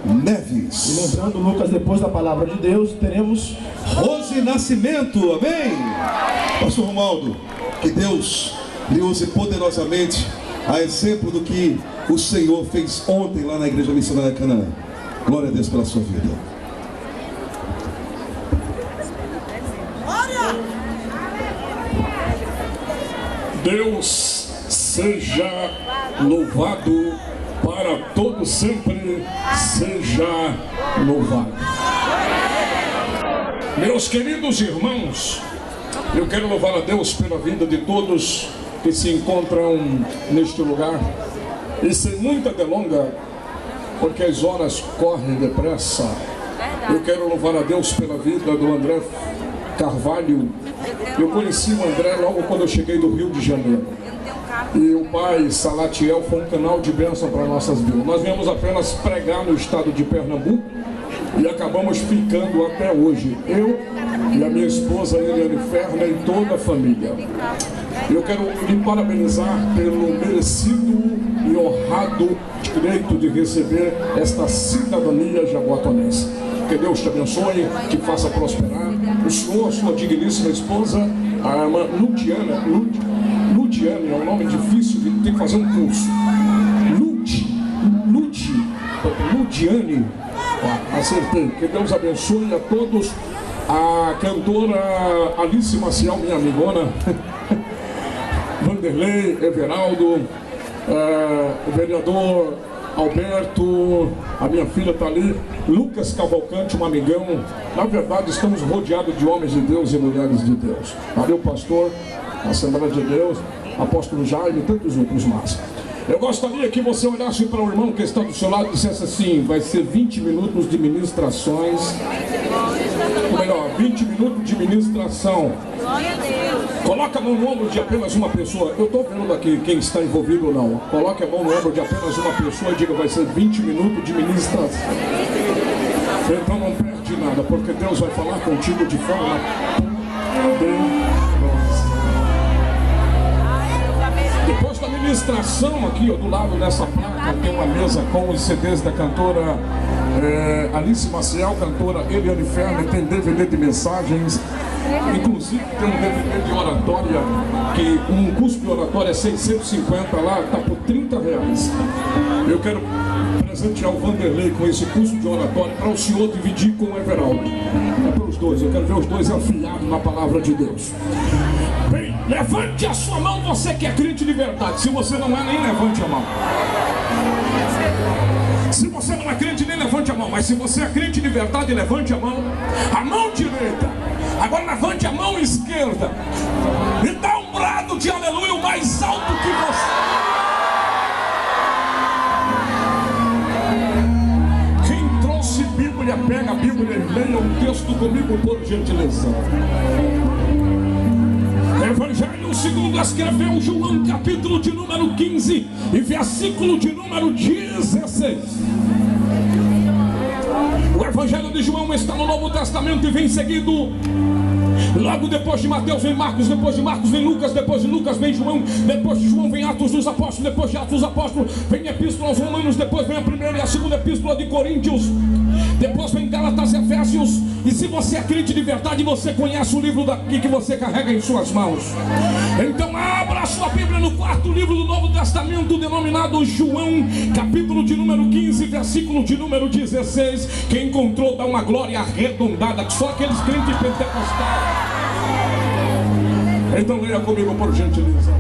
Neves. E lembrando, Lucas, depois da palavra de Deus, teremos Rose Nascimento, amém? Pastor Romualdo, que Deus lhe use poderosamente, a exemplo do que o Senhor fez ontem lá na Igreja Missionária Canaã. Glória a Deus pela sua vida. Deus seja louvado para todo sempre, seja louvado. Meus queridos irmãos, eu quero louvar a Deus pela vida de todos que se encontram neste lugar. E sem muita delonga, porque as horas correm depressa, eu quero louvar a Deus pela vida do André Carvalho. Eu conheci o André logo quando eu cheguei do Rio de Janeiro. E o pai Salatiel foi um canal de bênção para nossas vidas. Nós viemos apenas pregar no estado de Pernambuco e acabamos ficando até hoje. Eu e a minha esposa Eliane Ferna e toda a família. Eu quero lhe parabenizar pelo merecido e honrado direito de receber esta cidadania jaboatonense. Que Deus te abençoe, que faça prosperar. O senhor, sua digníssima esposa, a irmã Ludiane, é um nome difícil, tem que fazer um curso. Ludiane, acertei. Que Deus abençoe a todos. A cantora Alice Maciel, minha amigona, Vanderlei, Everaldo, o vereador Alberto, a minha filha está ali, Lucas Cavalcante, um amigão. Na verdade, estamos rodeados de homens de Deus e mulheres de Deus. Valeu, pastor, Assembleia de Deus, apóstolo Jaime e tantos outros mais. Eu gostaria que você olhasse para o irmão que está do seu lado e dissesse assim: vai ser 20 minutos de ministrações. Ou melhor, 20 minutos de ministração. Coloque a mão no ombro de apenas uma pessoa. Eu estou vendo aqui quem está envolvido ou não. Coloque a mão no ombro de apenas uma pessoa e diga: vai ser 20 minutos de ministração. Então não perde nada, porque Deus vai falar contigo de forma poderosa. Depois da ministração, aqui ó, do lado dessa placa tem uma mesa com os CDs da cantora Alice Maciel, cantora Eliane Ferna, tem DVD de mensagens, inclusive tem um DVD de oratória, que um custo de oratória é 650, lá está por R$30. Eu quero presentear o Vanderlei com esse curso de oratória para o senhor dividir com o Everaldo. É para os dois, eu quero ver os dois afiados na palavra de Deus. Bem, levante a sua mão, você que é crente de verdade. Se você não é, nem levante a mão. Se você não é crente, nem levante a mão. Mas se você é crente de verdade, levante a mão direita. Agora levante a mão esquerda e dá um brado de aleluia o mais alto que você. Quem trouxe Bíblia, pega a Bíblia e leia um texto comigo, por gentileza. Evangelho segundo escreveu João, capítulo de número 15 e versículo de número 16. O Evangelho de João está no Novo Testamento e vem seguido. Logo depois de Mateus vem Marcos, depois de Marcos vem Lucas, depois de Lucas vem João, depois de João vem Atos dos Apóstolos, depois de Atos dos Apóstolos vem Epístola aos Romanos, depois vem a primeira e a segunda Epístola de Coríntios, depois vem Gálatas e Efésios. E se você é crente de verdade, você conhece o livro daqui que você carrega em suas mãos. Então abra a sua Bíblia no quarto livro do Novo Testamento, denominado João, capítulo de número 15, versículo de número 16. Quem encontrou dá uma glória arredondada, que só aqueles crentes pentecostais. Então leia comigo, por gentileza.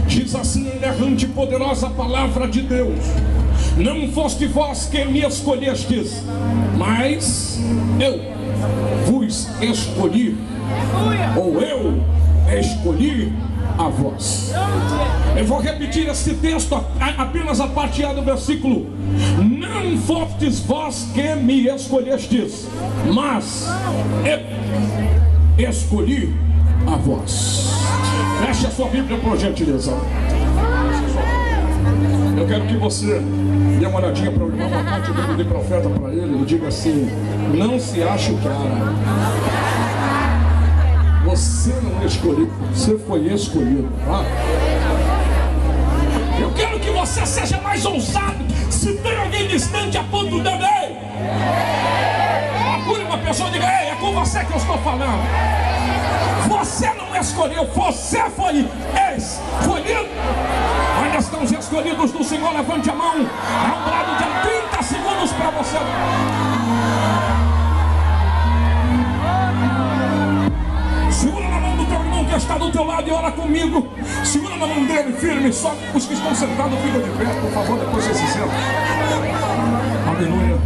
Diz assim a inerrante e poderosa palavra de Deus: não foste vós que me escolhestes, mas eu vos escolhi, ou eu escolhi a vós. Eu vou repetir esse texto, apenas a parte A do versículo. Não fostes vós que me escolhestes, mas eu escolhi a vós. Feche a sua Bíblia, por gentileza. Eu quero que você dê uma olhadinha para o irmão, aponte o dedo de profeta para ele e diga assim: não se ache o cara. Você não escolheu, você foi escolhido, tá? Eu quero que você seja mais ousado. Se tem alguém distante, aponta o dedo. você que eu estou falando. Você não escolheu, você foi escolhido. Ainda estão os escolhidos do Senhor, levante a mão. Há um lado de 30 segundos para você. Segura na mão do teu irmão que está do teu lado e ora comigo. Segura na mão dele firme. Só os que estão sentados ficam de pé, por favor, depois você se senta. Aleluia.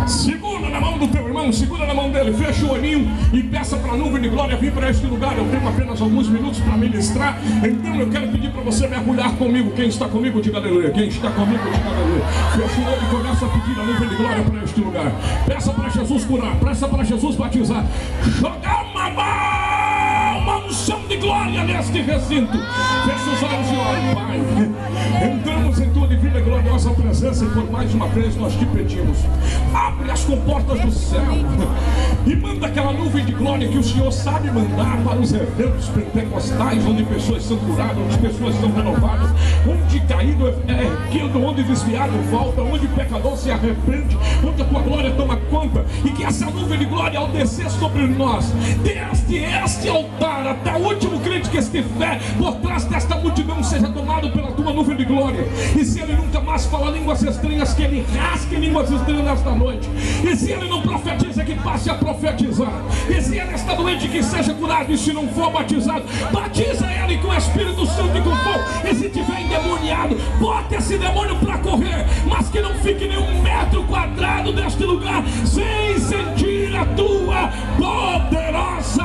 Segura na mão do teu irmão, segura na mão dele, fecha o olhinho e peça para a nuvem de glória vir para este lugar. Eu tenho apenas alguns minutos para ministrar, então eu quero pedir para você mergulhar comigo. Quem está comigo, diga aleluia. Quem está comigo, diga aleluia. Fecha o olho e começa a pedir a nuvem de glória para este lugar. Peça para Jesus curar, peça para Jesus batizar. Jogar uma unção de glória neste recinto. Fecha os olhos e ore, Pai. Entramos em tua divina e gloriosa presença e por mais uma vez nós te pedimos, abre as comportas do céu e manda aquela nuvem de glória que o Senhor sabe mandar para os eventos pentecostais, onde pessoas são curadas, onde pessoas são renovadas, onde caído é erguido, onde desviado volta, onde pecador se arrepende, onde a tua glória toma conta, e que essa nuvem de glória ao descer sobre nós, desde este altar até o último crente que estiver por trás desta multidão, seja tomado pela tua nuvem de glória. E se ele nunca mais fala línguas estranhas, que ele rasgue línguas estranhas nesta noite. E se ele não profetiza, que passe a profetizar. E se ele está doente, que seja curado. E se não for batizado, batiza ele com o Espírito Santo e com fogo. E se tiver endemoniado, bota esse demônio para correr, mas que não fique nem 1 metro quadrado deste lugar sem sentir a tua poderosa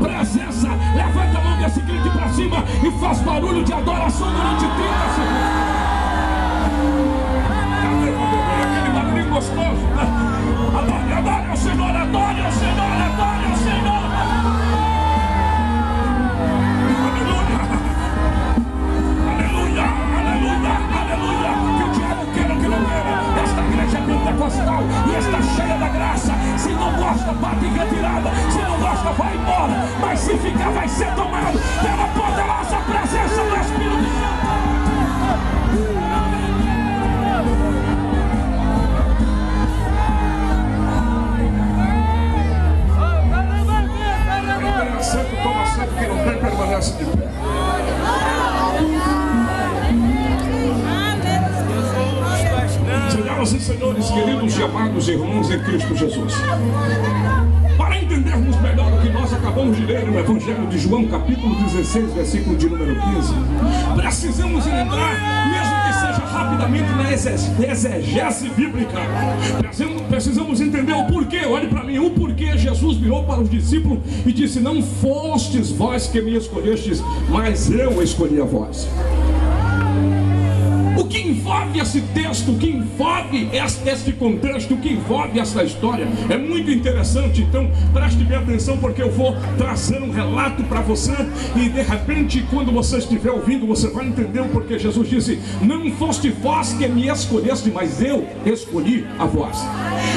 presença. Levanta a mão desse crente para cima e faz barulho de adoração durante 30 segundos. Aquele barulhinho gostoso, né? Adore, adore ao Senhor, adore ao Senhor, adore ao Senhor. Aleluia, aleluia, aleluia, aleluia. Que o diabo queira que não queira, esta igreja é pentecostal e está cheia da graça. Se não gosta, bate em retirada. Se não gosta, vai embora. Mas se ficar, vai ser tomado pela poderosa presença do Espírito Santo. Toma sempre que não tem, permanece de pé. Senhoras e senhores, queridos e amados irmãos em Cristo Jesus, para entendermos melhor o que nós acabamos de ler no Evangelho de João, capítulo 16, versículo de número 15, precisamos entrar, mesmo que seja rapidamente, na exegese bíblica. Precisamos entender o porquê. Olhe para mim, o porquê Jesus virou para os discípulos e disse: não fostes vós que me escolhestes, mas eu escolhi a vós. O que envolve esse texto, o que envolve este contexto, o que envolve essa história é muito interessante. Então preste bem atenção, porque eu vou trazer um relato para você e de repente, quando você estiver ouvindo, você vai entender o porquê Jesus disse: não foste vós que me escolheste, mas eu escolhi a vós.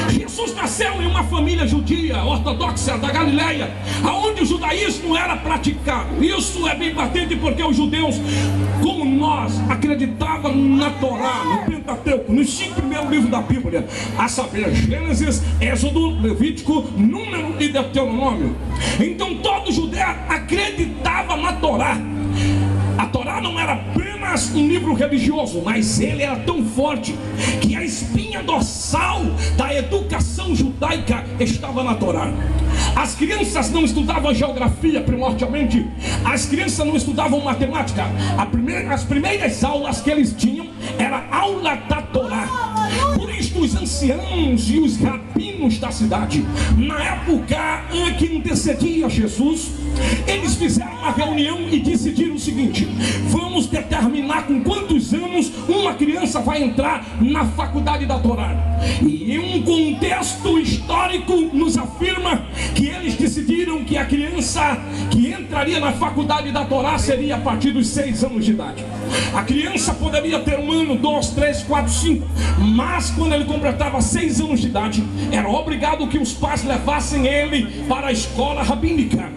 Jesus nasceu em uma família judia ortodoxa da Galileia, aonde o judaísmo era praticado. Isso é bem patente, porque os judeus, como nós, acreditavam na Torá, no Pentateuco, nos 5 primeiros livros da Bíblia, a saber, Gênesis, Êxodo, Levítico, Número e Deuteronômio. Então todo judeu acreditava na Torá. A Torá não era apenas um livro religioso, mas ele era tão forte que a espinha dorsal da educação judaica estava na Torá. As crianças não estudavam geografia primordialmente, as crianças não estudavam matemática. As primeiras aulas que eles tinham era aula da Torá. Por isso os anciãos e os rabinos da cidade, na época em que antecedia Jesus, eles fizeram uma reunião e decidiram o seguinte: vamos determinar com quantos anos uma criança vai entrar na faculdade da Torá. E um contexto histórico nos afirma que eles decidiram que a criança que entraria na faculdade da Torá seria a partir dos 6 anos de idade. A criança poderia ter 1 ano, 2, 3, 4, 5, mas quando ele completava 6 anos de idade, era obrigado que os pais levassem ele para a escola rabínica.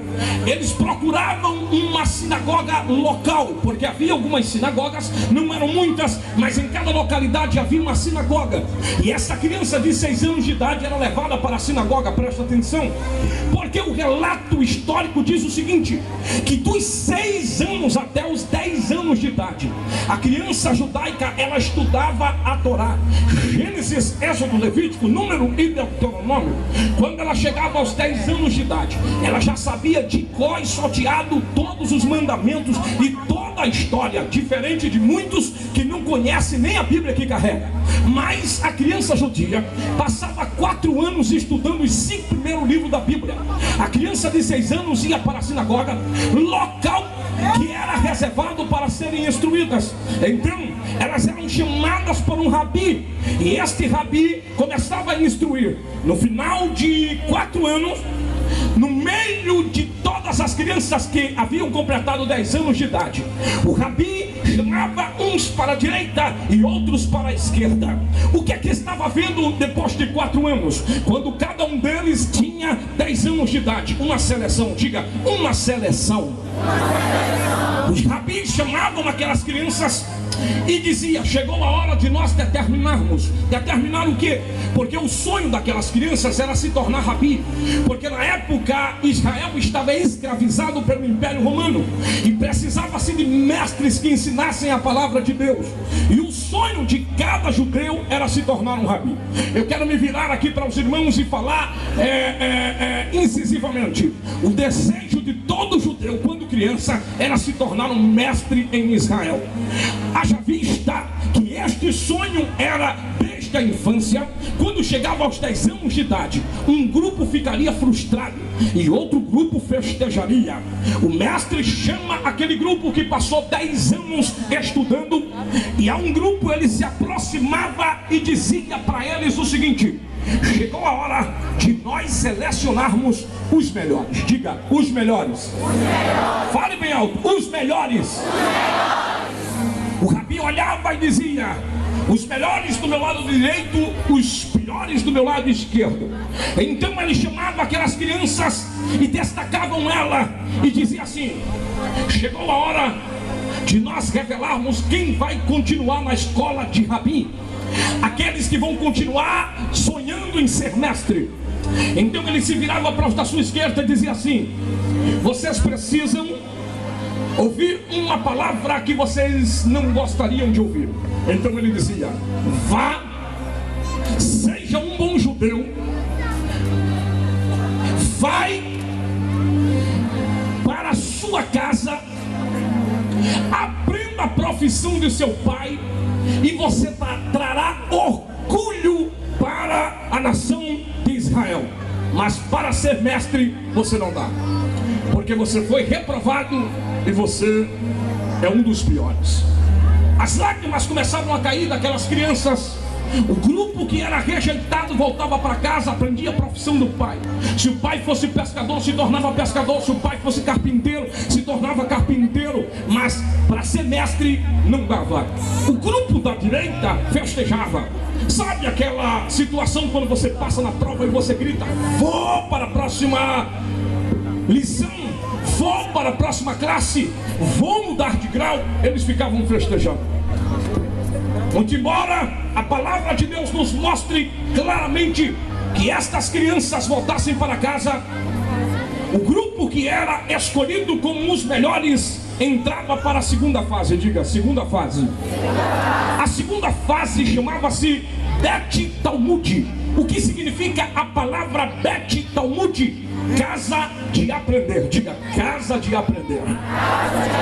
eles procuravam uma sinagoga local, porque havia algumas sinagogas, não eram muitas, mas em cada localidade havia uma sinagoga. E essa criança de 6 anos de idade era levada para a sinagoga, presta atenção, porque o relato histórico diz o seguinte, que dos 6 anos até os 10 anos de idade, a criança judaica, ela estudava a Torá, Gênesis, Êxodo, Levítico, Número e Deuteronômio. Quando ela chegava aos 10 anos de idade, ela já sabia de cor e salteado todos os mandamentos e toda a história, diferente de muitos que não conhecem nem a Bíblia que carrega. Mas a criança judia passava 4 anos estudando os 5 primeiros livros da Bíblia. A criança de 6 anos ia para a sinagoga, local que era reservado para serem instruídas. Então elas eram chamadas por um rabi, e este rabi começava a instruir. No final de 4 anos, no meio de todas as crianças que haviam completado 10 anos de idade, o rabi chamava uns para a direita e outros para a esquerda. O que é que estava vendo depois de 4 anos? Quando cada um deles tinha 10 anos de idade, uma seleção, diga, uma seleção. Os rabis chamavam aquelas crianças e dizia, chegou a hora de nós determinarmos. Determinar o quê? Porque o sonho daquelas crianças era se tornar rabi, porque na época Israel estava escravizado pelo Império Romano e precisava-se de mestres que ensinassem a palavra de Deus, e o sonho de cada judeu era se tornar um rabi. Eu quero me virar aqui para os irmãos e falar incisivamente, o desejo de todo judeu quando criança era se tornar um mestre em Israel. Haja vista que este sonho era desde a infância. Quando chegava aos 10 anos de idade, um grupo ficaria frustrado e outro grupo festejaria. O mestre chama aquele grupo que passou 10 anos estudando, e a um grupo ele se aproximava e dizia para eles o seguinte: chegou a hora de nós selecionarmos os melhores. Diga, os melhores. Fale bem alto, os melhores. O rabi olhava e dizia: os melhores do meu lado direito, os piores do meu lado esquerdo. Então ele chamava aquelas crianças e destacavam ela e dizia assim: chegou a hora de nós revelarmos quem vai continuar na escola de rabi, aqueles que vão continuar sonhando em ser mestre. Então ele se virava para os da sua esquerda e dizia assim: vocês precisam ouvir uma palavra que vocês não gostariam de ouvir. Então ele dizia: vá, seja um bom judeu, vai para a sua casa, aprenda a profissão de seu pai, e você trará orgulho para a nação de Israel. Mas para ser mestre você não dá, porque você foi reprovado e você é um dos piores. As lágrimas começavam a cair daquelas crianças. O grupo que era rejeitado voltava para casa, aprendia a profissão do pai. Se o pai fosse pescador, se tornava pescador. Se o pai fosse carpinteiro, se tornava carpinteiro. Mas para ser mestre não dava. O grupo da direita festejava. Sabe aquela situação quando você passa na prova e você grita: vou para a próxima lição, vou para a próxima classe, vou mudar de grau? Eles ficavam festejando. Muito embora a palavra de Deus nos mostre claramente que estas crianças voltassem para casa, o grupo que era escolhido como os melhores entrava para a segunda fase. Diga, segunda fase. A segunda fase chamava-se Bet Talmud. O que significa a palavra Bet Talmud? Casa de aprender. Diga, casa de aprender.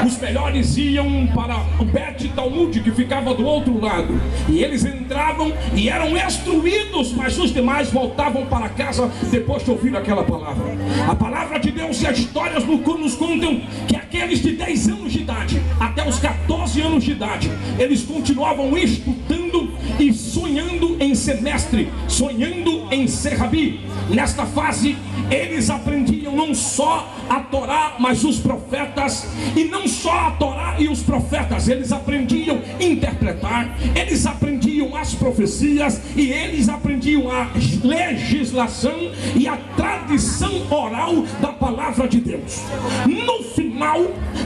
Os melhores iam para o Bet Talmud, que ficava do outro lado, e eles entravam e eram instruídos, mas os demais voltavam para casa depois de ouvir aquela palavra. A palavra de Deus e as histórias nos contam que aqueles de 10 anos de idade até os 14 anos de idade, eles continuavam estudando e sonhando em ser mestre, sonhando em ser rabi. Nesta fase eles aprendiam não só a Torá, mas os profetas. E não só a Torá e os profetas, eles aprendiam a interpretar, eles aprendiam aprendiam as profecias e eles aprendiam a legislação e a tradição oral da palavra de Deus. No final,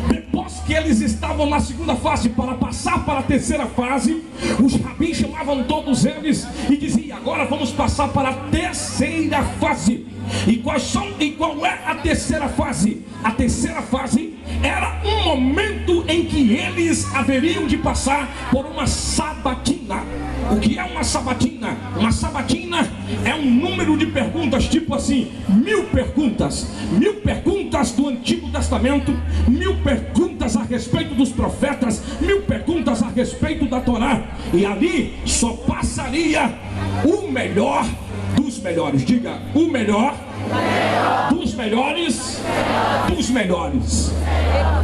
depois que eles estavam na segunda fase para passar para a terceira fase, os rabis chamavam todos eles e diziam: agora vamos passar para a terceira fase. E qual é a terceira fase? A terceira fase era um momento em que eles haveriam de passar por uma sabatina. O que é uma sabatina? Uma sabatina é um número de perguntas, tipo assim, 1000 perguntas. 1000 perguntas do Antigo Testamento, 1000 perguntas a respeito dos profetas, 1000 perguntas a respeito da Torá. E ali só passaria o melhor dos melhores. Diga, o melhor dos melhores dos melhores.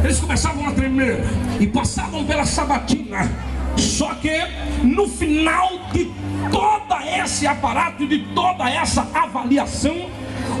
Eles começavam a tremer e passavam pela sabatina. Só que no final de todo esse aparato, de toda essa avaliação,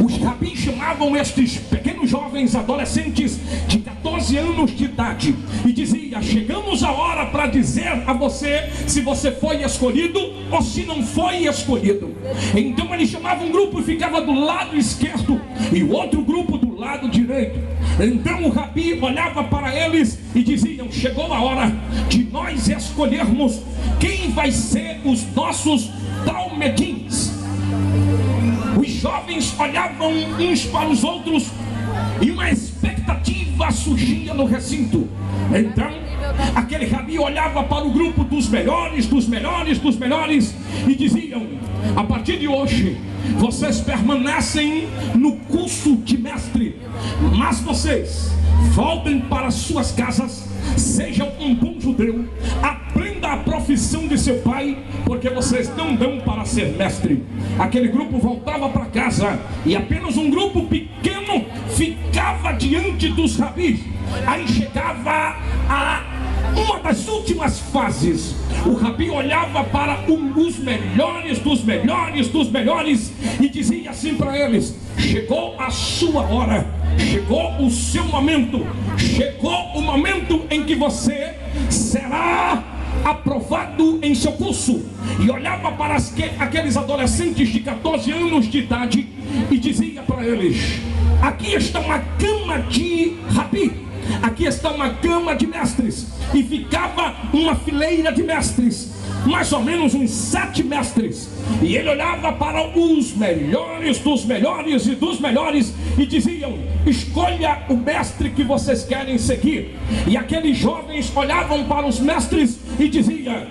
os rabis chamavam estes pequenos jovens adolescentes de 14 anos de idade e dizia: chegamos a hora para dizer a você se você foi escolhido ou se não foi escolhido. Então ele chamava um grupo e ficava do lado esquerdo e o outro grupo do lado direito. Então o rabi olhava para eles e diziam: chegou a hora de nós escolhermos quem vai ser os nossos talmedins. Os jovens olhavam uns para os outros e uma expectativa surgia no recinto. Então aquele rabi olhava para o grupo dos melhores, dos melhores, dos melhores e diziam: a partir de hoje vocês permanecem no curso de mestre, mas vocês voltem para suas casas, sejam um bom judeu, aprenda a profissão de seu pai, porque vocês não dão para ser mestre. Aquele grupo voltava para casa e apenas um grupo pequeno ficava diante dos rabis. Aí chegava a uma das últimas fases. O rabi olhava para os melhores dos melhores dos melhores e dizia assim para eles: chegou a sua hora, chegou o seu momento, chegou o momento em que você será aprovado em seu curso. E olhava para aqueles adolescentes de 14 anos de idade e dizia para eles: aqui está uma cama de rabi, aqui está uma cama de mestres. E ficava uma fileira de mestres, mais ou menos uns 7 mestres. E ele olhava para os melhores dos melhores e dos melhores e diziam: escolha o mestre que vocês querem seguir. E aqueles jovens olhavam para os mestres e diziam: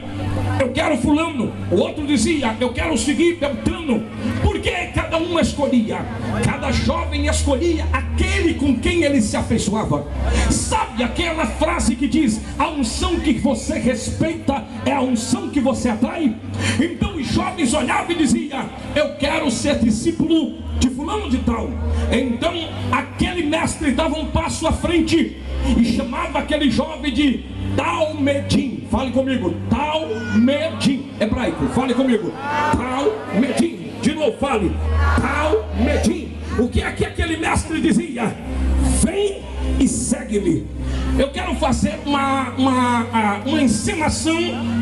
eu quero fulano. O outro dizia: eu quero seguir Beltrano. Porque cada um escolhia, cada jovem escolhia aquele com quem ele se afeiçoava. Sabe aquela frase que diz: a unção que você respeita é a unção que você atrai? Então os jovens olhavam e diziam: eu quero ser discípulo de fulano de tal. Então aquele mestre dava um passo à frente e chamava aquele jovem de talmedim. Fale comigo, talmedim. Hebraico, fale comigo, talmedim. De novo, fale, talmedim. O que é que aquele mestre dizia? Vem e segue-me. Eu quero fazer uma encenação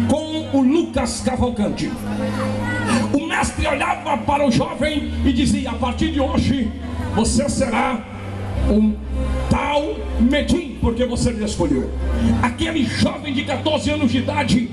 com o Lucas Cavalcante. O mestre olhava para o jovem e dizia: a partir de hoje você será um talmedim, porque você me escolheu. Aquele jovem de 14 anos de idade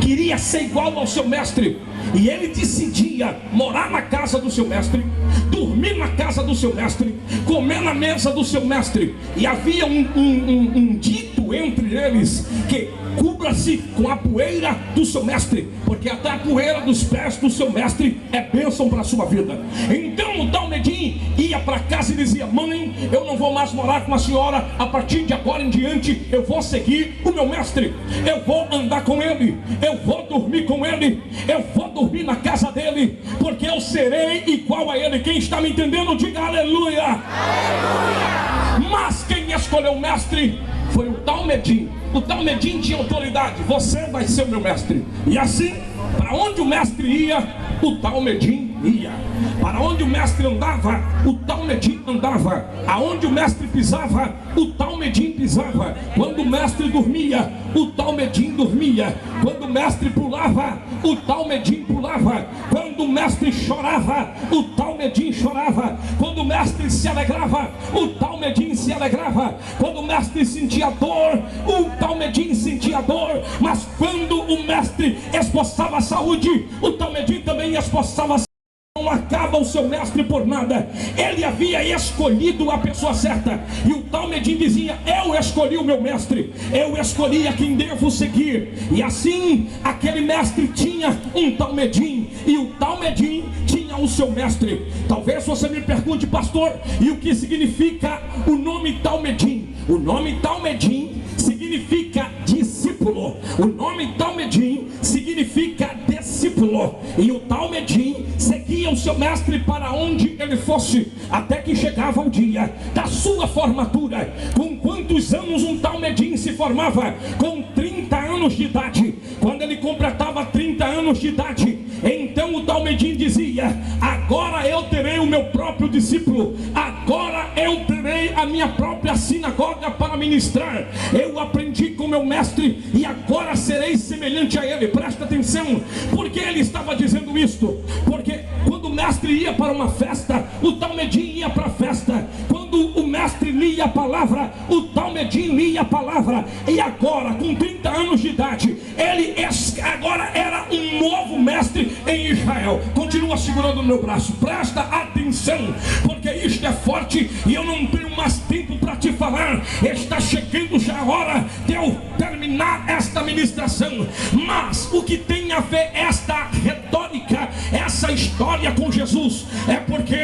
queria ser igual ao seu mestre, e ele decidia morar na casa do seu mestre, dormir na casa do seu mestre, comer na mesa do seu mestre. E havia um dito entre eles que: cubra-se com a poeira do seu mestre, porque até a poeira dos pés do seu mestre é bênção para a sua vida. Então o talmedim ia para casa e dizia: mãe, eu não vou mais morar com a senhora, a partir de agora em diante eu vou seguir o meu mestre, eu vou andar com ele, eu vou dormir com ele, eu vou dormir na casa dele, porque eu serei igual a ele. Quem está me entendendo, diga aleluia. Aleluia. Mas quem escolheu o mestre foi o talmedim. O talmedim tinha autoridade: você vai ser o meu mestre. E assim, para onde o mestre ia, o talmedim ia. Para onde o mestre andava, o Talmedim andava. Aonde o mestre pisava, o Talmedim pisava. Quando o mestre dormia, o Talmedim dormia. Quando o mestre pulava, o Talmedim pulava. Quando o mestre chorava, o Talmedim chorava. Quando o mestre se alegrava, o Talmedim se alegrava. Quando o mestre sentia dor, o Talmedim sentia dor. Mas quando o mestre esboçava a saúde, o Talmedim também esboçava a saúde. Não acaba o seu mestre por nada. Ele havia escolhido a pessoa certa. E o Talmedim dizia: eu escolhi o meu mestre, eu escolhi a quem devo seguir. E assim aquele mestre tinha um Talmedim, e o Talmedim tinha o seu mestre. Talvez você me pergunte: pastor, e o que significa o nome Talmedim? O nome Talmedim significa discípulo. O nome Talmedim significa discípulo. E o Talmedim seguia o seu mestre para onde ele fosse, até que chegava o dia da sua formatura. Com quantos anos um Talmedim se formava? Com 30 anos de idade. Quando ele completava 30 anos de idade, então o Talmedim dizia: agora eu terei o meu próprio discípulo, agora eu terei a minha própria sinagoga para ministrar. Eu aprendi com meu mestre e agora serei semelhante a ele. Presta atenção, porque ele estava dizendo isto? Porque quando o mestre ia para uma festa, o Talmedim ia para a festa. Quando o mestre lia a palavra, o Talmedim lia a palavra. E agora, com 30 anos de idade, ele agora era um novo mestre em Israel. Continua segurando o meu braço, presta atenção, porque isto é forte e eu não tenho mais tempo para te falar. Está chegando já a hora de eu terminar esta ministração. Mas o que tem a ver esta retórica, essa história com Jesus, é porque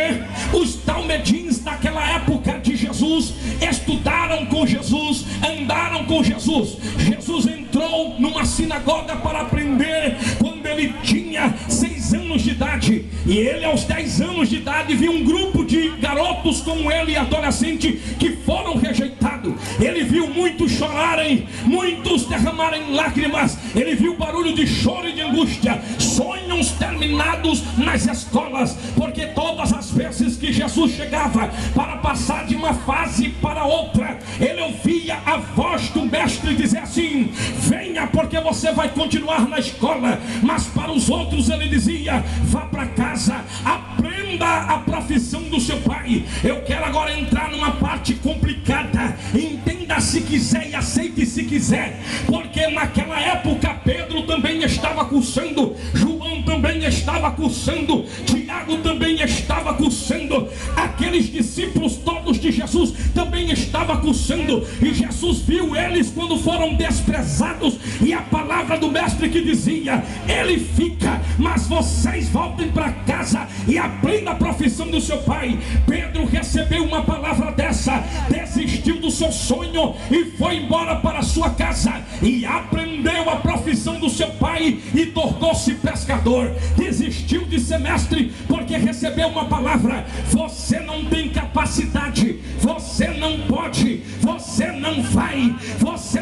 os Talmedins daquela época de Jesus estudaram com Jesus, andaram com Jesus. Jesus entrou numa sinagoga para aprender quando ele tinha 6 anos de idade, e ele aos 10 anos de idade viu um grupo de garotos como ele, adolescente, que foram rejeitados. Ele viu muitos chorarem, muitos derramarem lágrimas. Ele viu barulho de choro e de angústia, sonhos terminados nas escolas, porque todas as vezes que Jesus chegava para passar de uma fase para outra, ele ouvia a voz do mestre dizer assim: venha, porque você vai continuar na escola. Mas para os outros ele dizia: vá para casa, aprenda a profissão do seu pai. Eu quero agora entrar numa parte complicada. Entenda se quiser e aceite se quiser, porque naquela época Pedro também estava cursando, João também estava cursando, Tiago também estava cursando, aqueles discípulos todos de Jesus também estavam cursando. E Jesus viu eles quando foram desprezados, e a palavra do mestre que dizia: ele fica, mas vocês voltem para casa e aprendam a profissão do seu pai. Pedro recebeu uma palavra dessa, desistiu do seu sonho e foi embora para a sua casa e aprendeu a profissão do seu pai e tornou-se pescador. Desistiu de ser mestre porque recebeu uma palavra: você não tem capacidade, você não pode, você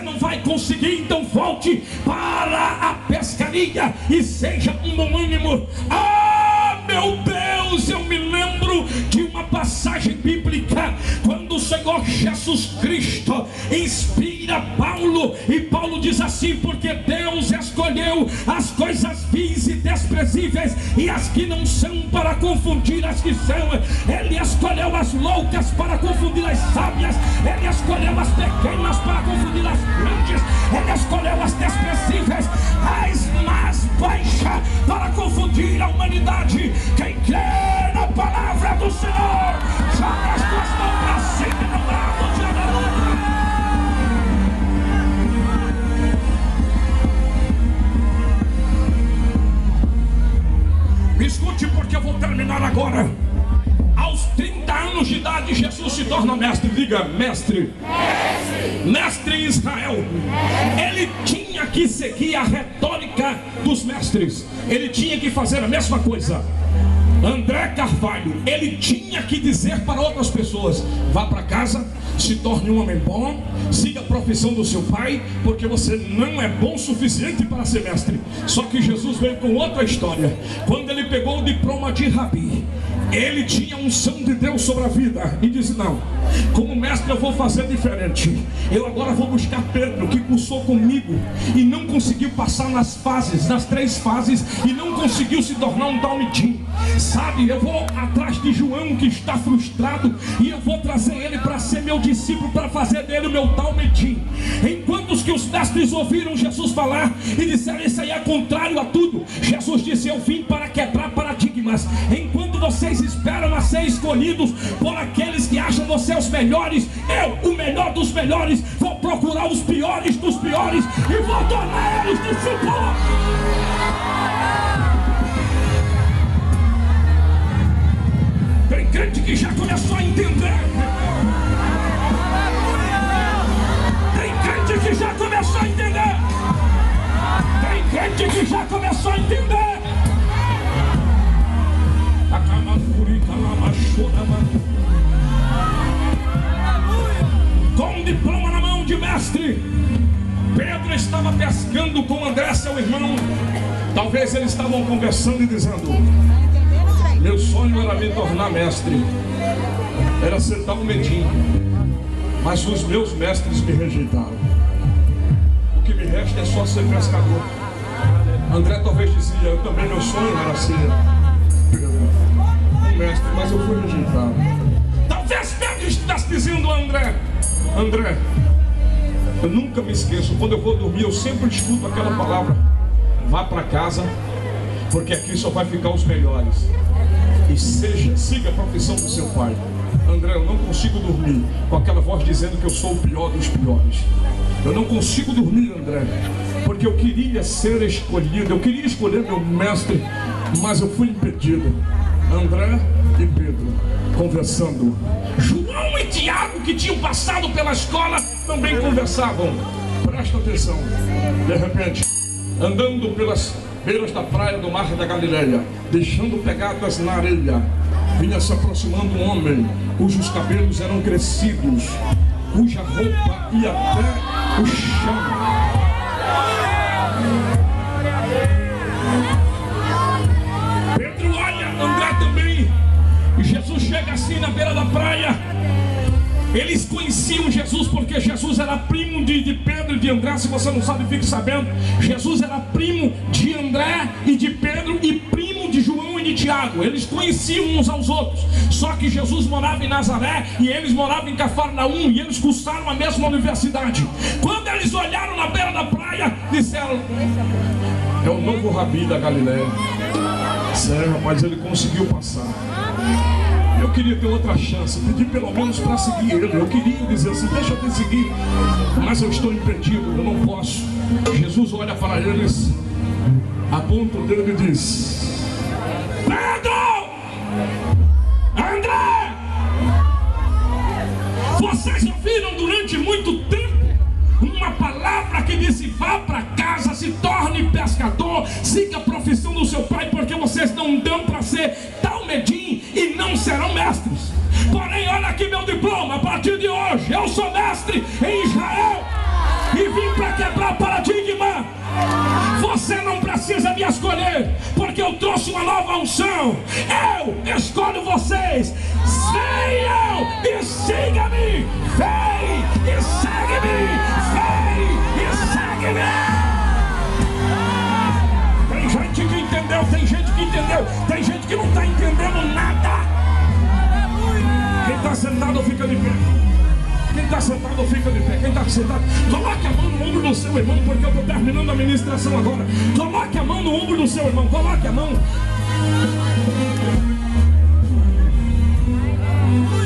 não vai conseguir. Então volte para a pescaria e seja um bom ânimo. Meu Deus, eu me lembro de uma passagem bíblica quando o Senhor Jesus Cristo inspira Paulo, e Paulo diz assim: porque Deus escolheu as coisas vis e desprezíveis e as que não são para confundir as que são. Ele escolheu as loucas para confundir as sábias, ele escolheu as pequenas para confundir as grandes, ele escolheu as desprezíveis, as mais baixas, para confundir a humanidade. Quem crê na palavra do Senhor, joga as tuas mãos para cima e no bravo de aleluia. Me escute, porque eu vou terminar agora. Aos 30 anos de idade, Jesus se torna mestre. Diga: mestre. Mestre em Israel. Ele tinha que seguir a retórica dos mestres. Ele tinha que fazer a mesma coisa. André Carvalho, ele tinha que dizer para outras pessoas: vá para casa, se torne um homem bom, siga a profissão do seu pai, porque você não é bom o suficiente para ser mestre. Só que Jesus veio com outra história. Quando ele pegou o diploma de rabi, ele tinha unção de Deus sobre a vida e disse: não, como mestre eu vou fazer diferente. Eu agora vou buscar Pedro, que cursou comigo e não conseguiu passar nas 3 fases, e não conseguiu se tornar um talmidim. Sabe, eu vou atrás de João, que está frustrado, e eu vou trazer ele para ser meu discípulo, para fazer dele o meu talmidim. Enquanto os que os mestres ouviram Jesus falar e disseram: isso aí é contrário a tudo, Jesus disse: eu vim para quebrar paradigmas. Enquanto vocês esperam a ser escolhidos por aqueles que acham você os melhores, eu, o melhor dos melhores, vou procurar os piores dos piores e vou tornar eles discípulos. Tem crente que já começou a entender. Tem crente que já começou a entender. Tem crente que já começou a entender. Com um diploma na mão de mestre, Pedro estava pescando com André, seu irmão. Talvez eles estavam conversando e dizendo: meu sonho era me tornar mestre, era ser talmidim, mas os meus mestres me rejeitaram. O que me resta é só ser pescador. André talvez dizia: eu também, meu sonho era ser um mestre, mas eu fui rejeitado. Talvez Pedro estivesse dizendo a André: André, eu nunca me esqueço, quando eu vou dormir eu sempre escuto aquela palavra: vá para casa, porque aqui só vai ficar os melhores. E siga a profissão do seu pai. André, eu não consigo dormir com aquela voz dizendo que eu sou o pior dos piores. Eu não consigo dormir, André, porque eu queria ser escolhido, eu queria escolher meu mestre, mas eu fui impedido. André e Pedro conversando. João e Tiago, que tinham passado pela escola, também conversavam. Presta atenção. De repente, andando pelas beiras da praia do mar da Galileia, deixando pegadas na areia, vinha se aproximando um homem cujos cabelos eram crescidos, cuja roupa ia até o chão. Pedro olha, André também, e Jesus chega assim na beira da praia. Eles conheciam Jesus porque Jesus era primo de Pedro e de André. Se você não sabe, fique sabendo. Jesus era primo de André e de Pedro e primo de João e de Tiago. Eles conheciam uns aos outros. Só que Jesus morava em Nazaré e eles moravam em Cafarnaum, e eles cursaram a mesma universidade. Quando eles olharam na beira da praia, disseram: é o novo rabi da Galileia. Sério, rapaz, ele conseguiu passar. Eu queria ter outra chance, pedir pelo menos para seguir ele. Eu queria dizer assim: deixa eu te seguir, mas eu estou impedido, eu não posso. Jesus olha para eles, aponta o dedo e diz: Pedro, André, vocês ouviram durante muito tempo uma palavra que disse: vá para casa, se torne pescador, siga a profissão do seu pai, porque vocês não dão para ser talmidim e não serão mestres. Porém, olha aqui meu diploma, a partir de hoje eu sou mestre em Israel e vim para quebrar paradigma. Você não precisa me escolher, porque eu trouxe uma nova unção. Eu escolho vocês. Venham e siga-me. Vem e segue-me. Vem e segue-me. Tem gente que entendeu, tem gente que entendeu, tem gente que não está entendendo nada. Quem está sentado fica de pé. Quem está sentado fica de pé. Quem está sentado, coloque a mão no ombro do seu irmão, porque eu estou terminando a ministração agora. Coloque a mão no ombro do seu irmão. Coloque a mão.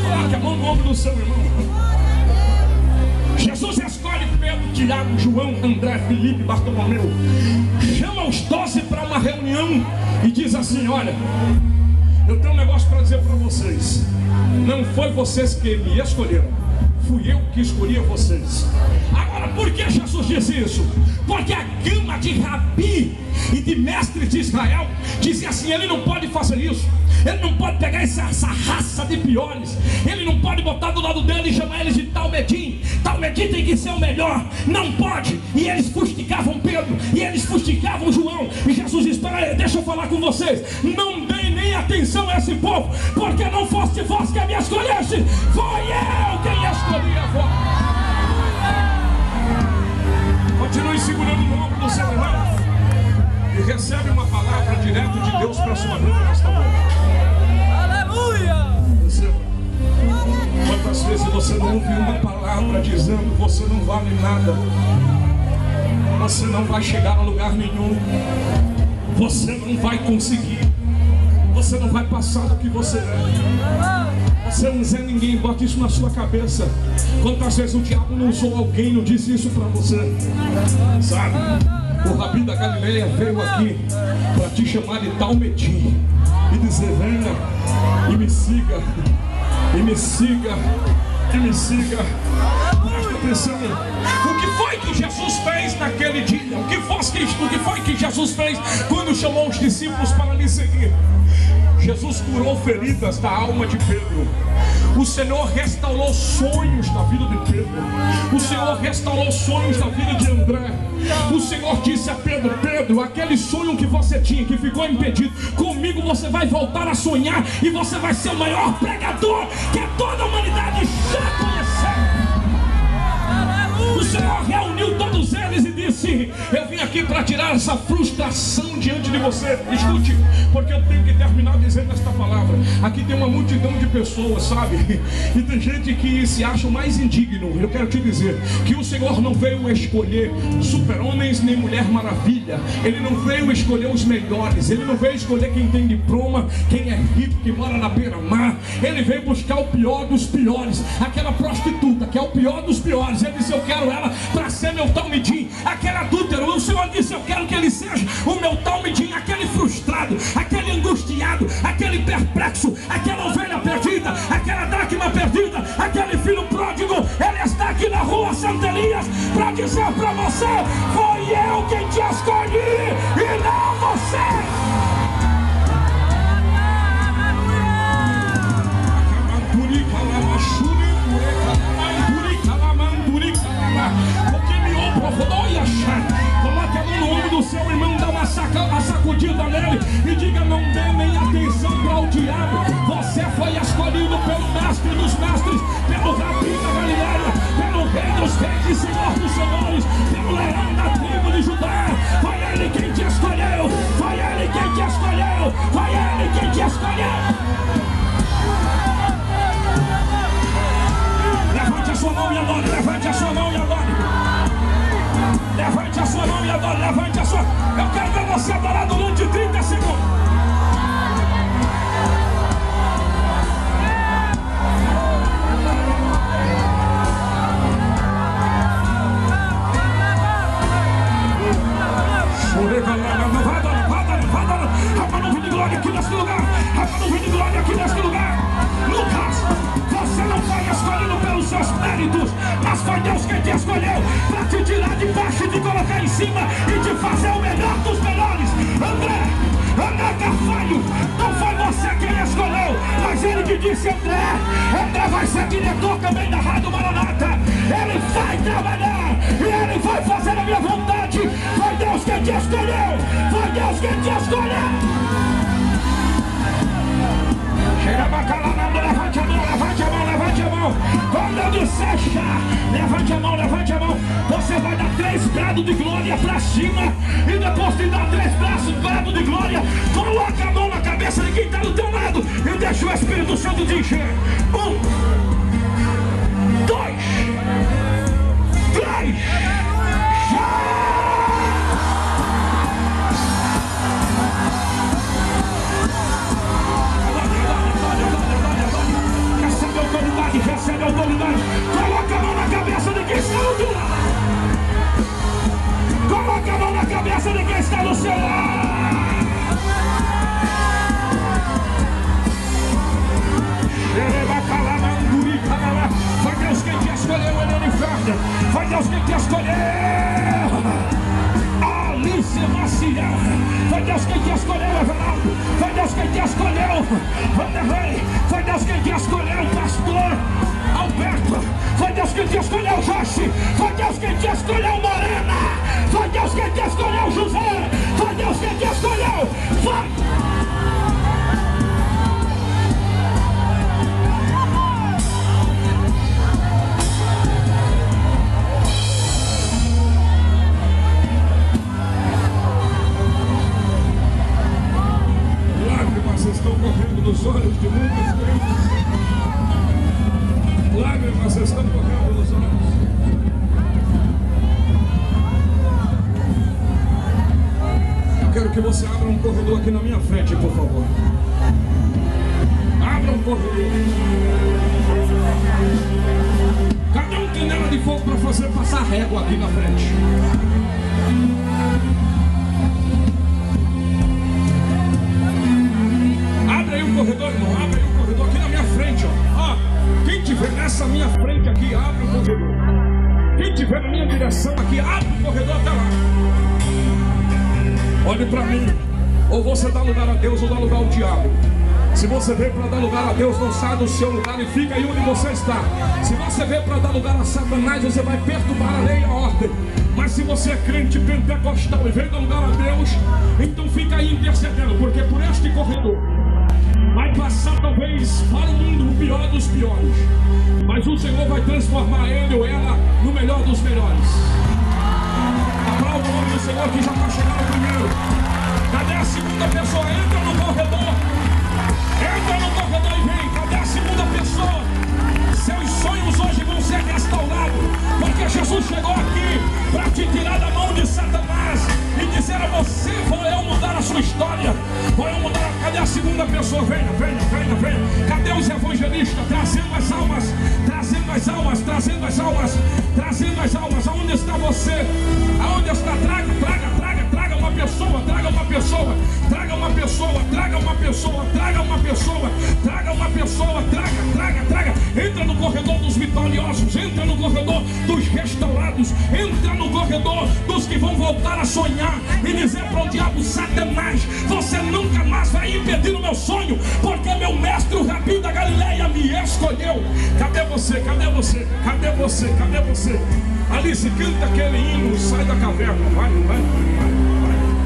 Coloque a mão no ombro do seu irmão. Jesus escolhe Pedro, Tiago, João, André, Felipe, Bartolomeu. Chama os 12 para uma reunião e diz assim: olha, eu tenho um negócio para dizer para vocês. Não foi vocês que me escolheram, fui eu que escolhi vocês. Agora por que Jesus disse isso? Porque a gama de rabi e de mestre de Israel dizia assim: ele não pode fazer isso, ele não pode pegar essa raça de piores, ele não pode botar do lado dele e chamar eles de Talmedim. Talmedim tem que ser o melhor, não pode. E eles fustigavam Pedro, e eles fustigavam João. E Jesus disse: espera aí, deixa eu falar com vocês, não deem nem atenção a esse povo, porque não foste vós que me escolheste, foi eu quem escolhi a vós. Continue segurando no ombro do seu irmão e recebe uma palavra direto de Deus para a sua vida nesta noite. Aleluia! Quantas vezes você não ouviu uma palavra dizendo: você não vale nada, você não vai chegar a lugar nenhum, você não vai conseguir, você não vai passar do que você é, você não é ninguém. Bota isso na sua cabeça. Quantas vezes o diabo não usou alguém, não disse isso para você? Sabe, o Rabi da Galileia veio aqui para te chamar de Talmedim e dizer: venha e me siga, e me siga, e me siga. Presta atenção. O que foi que Jesus fez naquele dia? O que foi que Jesus fez quando chamou os discípulos para lhe seguir? Jesus curou feridas da alma de Pedro. O Senhor restaurou sonhos da vida de Pedro. O Senhor restaurou sonhos da vida de André. O Senhor disse a Pedro: Pedro, aquele sonho que você tinha, que ficou impedido, comigo você vai voltar a sonhar, e você vai ser o maior pregador que toda a humanidade já conheceu. O Senhor reuniu todos eles e disse: eu vim aqui para tirar essa frustração diante de você. Escute, porque eu tenho que terminar dizendo esta palavra. Aqui tem uma multidão de pessoas, sabe? E tem gente que se acha mais indigno. Eu quero te dizer que o Senhor não veio escolher super-homens nem mulher maravilha. Ele não veio escolher os melhores. Ele não veio escolher quem tem diploma, quem é rico, que mora na beira-mar. Ele veio buscar o pior dos piores, aquela prostituta que é o pior dos piores. Ele disse: eu quero ela para ser meu Talmedim. Aquele adúltero, o Senhor disse: eu quero que ele seja o meu Talmedim. Aquele frustrado, aquele angustiado, aquele perplexo, aquela ovelha perdida, aquela dracma perdida, aquele filho pródigo, ele está aqui na rua Santo Elias para dizer para você: foi eu quem te escolhi e não você. Coloque a mão no ombro do seu irmão, dá uma sacudida nele e diga: não dê nem atenção para o diabo. Você foi escolhido pelo mestre dos mestres, pelo Rabi da Galileia, pelo rei dos reis e senhor dos senhores, pelo leão da tribo de Judá. Foi ele quem te escolheu, foi ele quem te escolheu, foi ele quem te escolheu. Levante a sua mão e adore, levante a sua mão e adore. Levante a sua mão e adore, levante a sua. Eu quero ver você adorar durante 30 segundos. Há uma nuvem de glória aqui nesse lugar. Há uma nuvem de glória aqui nesse lugar. Lucas, você não foi escolhido pelos seus méritos, mas foi Deus quem te escolheu para te tirar de baixo e te colocar em cima e te fazer o melhor dos melhores. André Carvalho, não foi você quem escolheu, mas ele que disse: André vai ser diretor também da Rádio Maranata. Ele vai trabalhar e ele vai fazer a minha vontade. Foi Deus quem te escolheu, foi Deus quem te escolheu. Levante a mão, levante a mão, levante a mão. Quando eu disser já, levante a mão, levante a mão. Você vai dar 3 grados de glória para cima. E depois de dar 3 grados de glória, coloca a mão na cabeça de quem está do teu lado e deixa o Espírito Santo te encher. 1, 2, 3, já! Recebe a autoridade. Coloca a mão na cabeça de quem está no teu lado. Coloca a mão na cabeça de quem está no seu lado. Foi Deus quem te escolheu, ele no inferno. Foi Deus quem te escolheu. Alice Maciel, foi Deus quem te escolheu, Everaldo. Foi Deus quem te escolheu, Vanderlei. Foi Deus quem te escolheu, pastor Alberto. Foi Deus quem te escolheu, Joshi. Foi Deus quem te escolheu, Morena. Foi Deus quem te escolheu, José. Foi Deus quem te escolheu. Foi. Estão correndo nos olhos de muitos crentes. Lágrimas estão correndo nos olhos. Eu quero que você abra um corredor aqui na minha frente, por favor. Abra um corredor. Cadê um canela de fogo para fazer passar régua aqui na frente? Abre aí o corredor, irmão. Abre aí o corredor aqui na minha frente, ó. Quem tiver nessa minha frente aqui, abre o corredor. Quem tiver na minha direção aqui, abre o corredor até lá. Olhe para mim. Ou você dá lugar a Deus ou dá lugar ao diabo. Se você veio para dar lugar a Deus, não sai do seu lugar e fica aí onde você está. Se você veio para dar lugar a Satanás, você vai perturbar a lei e a ordem. Mas se você é crente pentecostal e veio dar lugar a Deus, então fica aí intercedendo, porque por este corredor vai passar talvez para o mundo o pior dos piores, mas o Senhor vai transformar ele ou ela no melhor dos melhores. Aplauda o nome do Senhor que já está chegando primeiro. Cadê a segunda pessoa? Entra no corredor. Entra no corredor e vem. Cadê a segunda pessoa? Seus sonhos hoje vão ser restaurados, porque Jesus chegou aqui para te tirar da mão de Satanás e dizer a você: vou eu mudar a sua história, vou eu mudar. Cadê a segunda pessoa? Venha, venha, venha, venha. Cadê os evangelistas? Trazendo as almas, trazendo as almas, trazendo as almas, trazendo as almas. Aonde está você? Aonde está? Traga, traga, traga, traga uma pessoa, traga uma pessoa, traga uma pessoa, traga uma pessoa, traga uma pessoa, traga uma pessoa, traga, traga, traga. Entra no corredor dos vitoriosos, entra no corredor dos restaurados, entra no corredor dos que vão voltar a sonhar e dizer para o diabo: Satanás, você nunca mais vai impedir o meu sonho, porque meu mestre, o Rabi da Galileia, me escolheu. Cadê você? Cadê você? Cadê você? Cadê você? Alice, canta aquele hino, sai da caverna, vai, vai, vai.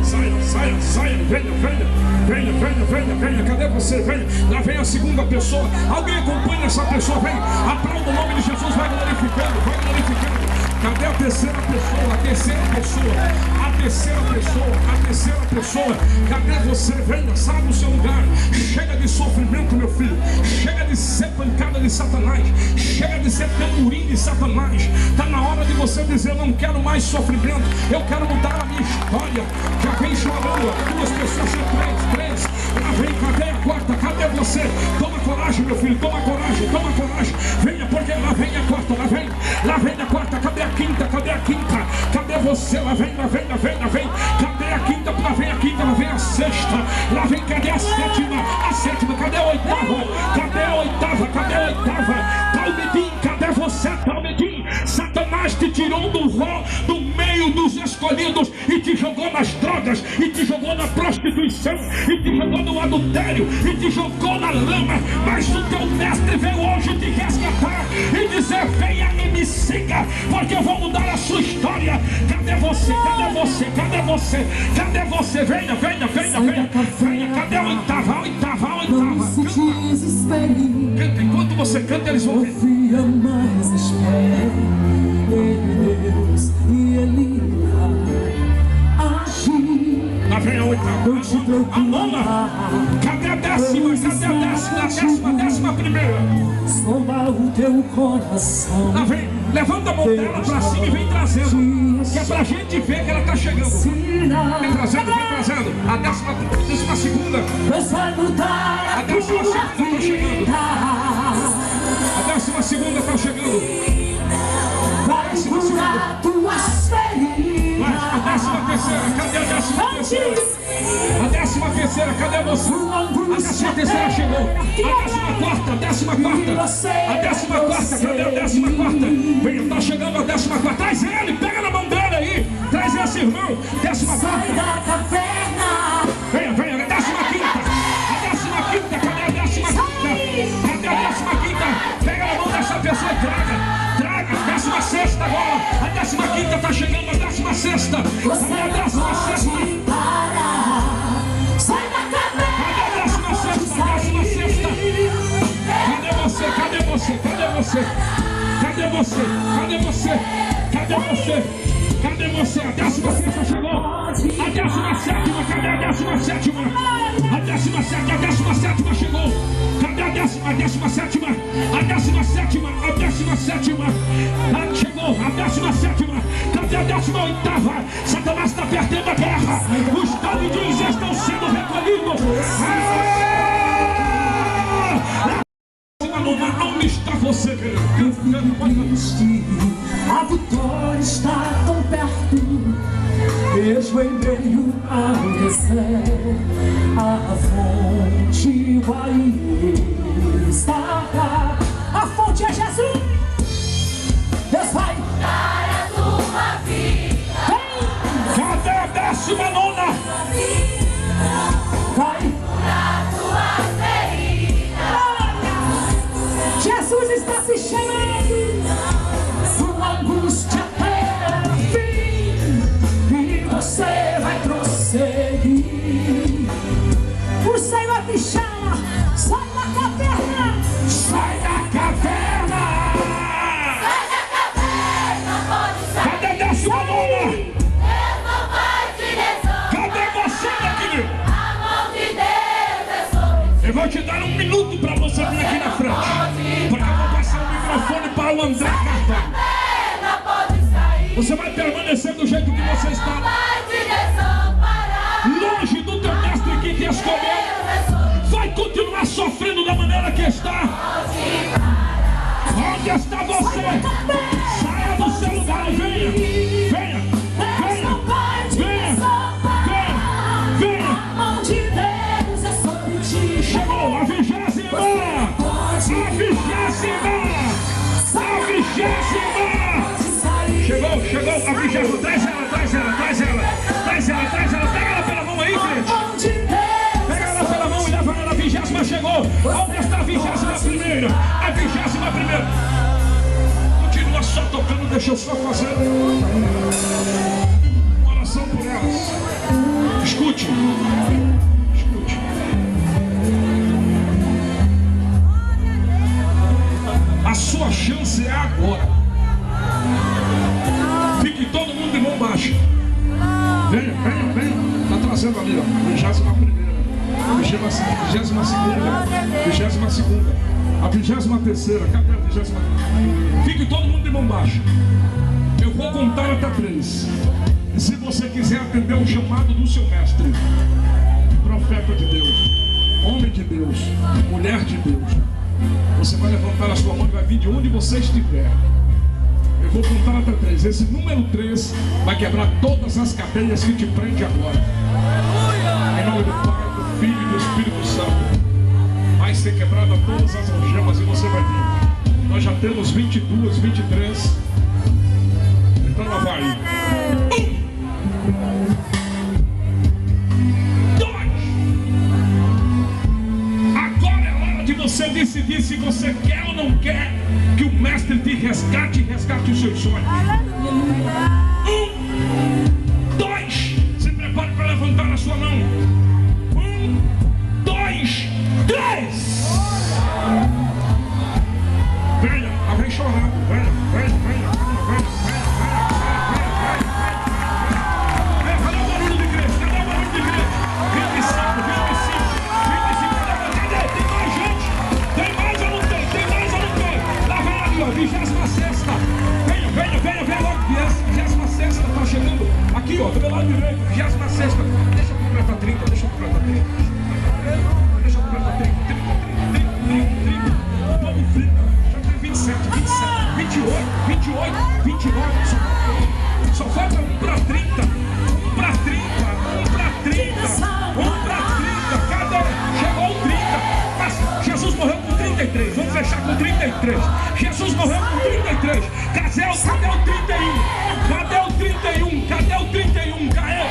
Saia, saia, saia, venha, venha, venha, venha, venha, venha. Cadê você? Venha. Lá vem a segunda pessoa. Alguém acompanha essa pessoa? Vem. Aplauda o nome de Jesus. Vai glorificando, vai glorificando. Cadê a terceira pessoa? A terceira pessoa. A terceira pessoa. A terceira pessoa. Cadê você? Venha, sabe o seu lugar. Chega de sofrimento, meu filho. Chega de ser pancada de Satanás. Chega de ser tamborim de Satanás. Está na hora de você dizer: eu não quero mais sofrimento. Eu quero mudar a minha história. Já vem chorando. Duas pessoas, três. Lá vem, cadê a quarta? Cadê você? Toma coragem, meu filho. Toma coragem, toma coragem. Venha, porque lá vem a quarta. Lá vem. Lá vem a quarta. Cadê a quinta? Cadê a quinta? Cadê você? Lá vem, lá vem, lá vem, lá vem. Cadê a quinta? Lá vem a quinta, lá vem a sexta. Lá vem, cadê a sétima? A sétima, cadê a oitava? Cadê a oitava? Cadê a oitava? Talmidim, cadê você, Talmidim? Satanás te tirou do meio dos escolhidos e te jogou nas drogas, e te jogou na prostituição, e te jogou no adultério, e te jogou na lama. Mas o teu mestre veio hoje te resgatar e dizer: venha e me siga, porque eu vou mudar a sua história. Cadê você? Cadê você? Cadê você? Cadê você? Venha, venha, venha, venha, venha. Cadê a oitava? A oitava, a oitava. Canta. Enquanto você canta, eles vão vir. Mais espere em Deus e Ele agir. Lá vem a oitava. A nona. Cadê a décima? Cadê a décima? A décima primeira. Soma o teu coração. Lá vem. Levanta a mão dela pra cima e vem trazendo. Que é pra gente ver que ela tá chegando. Vem trazendo, vem trazendo. A décima segunda. A décima segunda tá chegando. A décima segunda está chegando. Vai curar tuas feridas. A décima terceira, cadê a décima terceira? A décima terceira, cadê você? A décima terceira chegou. A 14ª. Cadê a 14ª? Venha, tá chegando a 14ª. Traz ele, pega na mão dele aí. Traz esse irmão. 14ª. Venha, a 15ª. Cadê a 15ª? Pega na mão dessa pessoa e traga. 16ª agora. A 15ª tá chegando, a 16ª. Cadê a 16ª? Cadê você? A 16ª chegou. A 17ª, cadê a 17ª? A 17ª chegou. Cadê a 17ª? A 17ª chegou. A 17ª. Cadê a 18ª? Satanás está perdendo a guerra. Os calidinhos estão sendo recolhidos. Onde está você, querido? A vitória está tão perto, mesmo em meio ao deserto. A fonte vai estar. A fonte é Jesus. Deus vai dar a tua vida. Cadê a 19ª? Vai curar tua ferida. Jesus está se chamando. Sua angústia terá fim e você vai prosseguir. O Senhor te chama. Sai da caverna. Sai da caverna! Sai da caverna, pode sair. Cadê a 19ª? Deus não vai te desolar. Cadê você, meu querido? A mão de Deus é sobre ti. Eu vou te dar 1 minuto para você vir aqui na frente, porque eu vou passar o microfone para o André Carvalho. Caverna, pode sair. Você vai permanecer do jeito que você está, Vai te desamparar. longe do teu mestre que te escolheu. Deus é sobre ti. Vai continuar sofrendo da maneira que está. Onde está você? Saia do seu lugar e venha. A mão de Deus é sobre ti. Chegou a 20ª! Chegou a 20ª! Traz ela! Pega ela pela mão aí, gente! Pega ela pela mão e leva ela, a 20ª chegou! Onde está a 21ª? A 21ª! Continua só tocando, deixa eu só fazer uma oração por elas. Escute! A sua chance é agora. Fique todo mundo de mão baixa. Venha. Está trazendo ali, ó. 21ª. 22ª. A 23ª. Cadê a 20ª? Fique todo mundo de mão baixa. Eu vou contar até 3. E se você quiser atender o chamado do seu mestre, profeta de Deus, homem de Deus, mulher de Deus, você vai levantar a sua mão e vai vir de onde você estiver. Eu vou contar até 3. Esse número 3 vai quebrar todas as cadeias que te prendem agora. Em nome do Pai, do Filho e do Espírito Santo. Vai ser quebrada todas as algemas e você vai vir. Nós já temos 22, 23. Então lá vai. 1, 2. Agora é hora de você decidir se você quer ou não quer que o mestre te resgate e resgate os seus sonhos. 1, 2. Se prepare para levantar a sua mão. 1, 2, 3. Vem chorando. Venha. Cadê o barulho de igreja? 25. Cadê? Tem mais gente? Tem mais ou não tem? Lá vem ali, ó, 26ª. Venha logo, 26ª. 33. Vamos fechar com 33. Jesus morreu com 33. Cadê o 31? Cadê o 31? Cadê o 31? Cadê?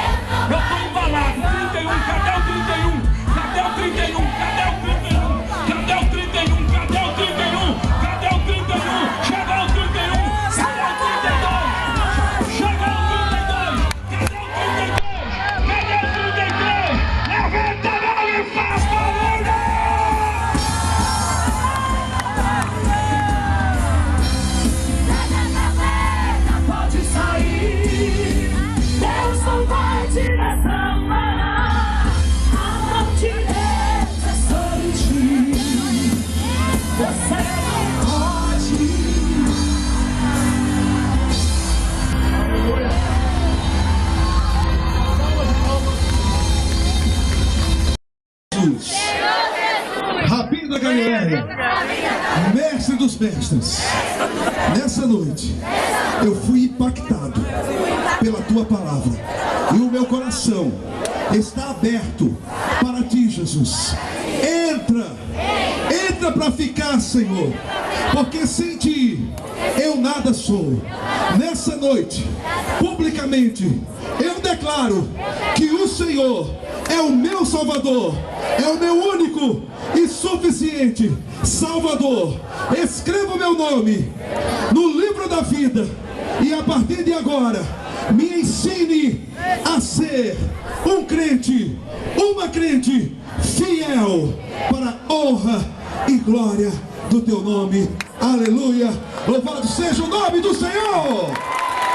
Eu tô embalado. 31, cadê o 31? Cadê o 31? Cadê o 31? Cadê o 31? Cadê o 31? Cadê o 31? Chegou o 31! Cadê o 32? Chegou o 32! Cadê o 32? Cadê o 33? Levanta a mão e faz barulho! Pode sair, Deus não vai te desamparar. A mão direita é sobre ti, você não pode. Jesus, Rabi da Galileia, mestre dos mestres, nessa noite eu fui impactado pela tua palavra e o meu coração está aberto para ti, Jesus. Entra para ficar, Senhor, porque sem ti eu nada sou. Nessa noite, publicamente, eu declaro que o Senhor é o meu Salvador, é o meu único e suficiente Salvador. Escreva o meu nome no livro da vida e a partir de agora me ensine a ser um crente, uma crente fiel para a honra e glória do teu nome. Aleluia, louvado seja o nome do Senhor.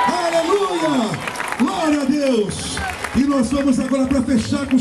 Aleluia, glória a Deus. E nós vamos agora para fechar com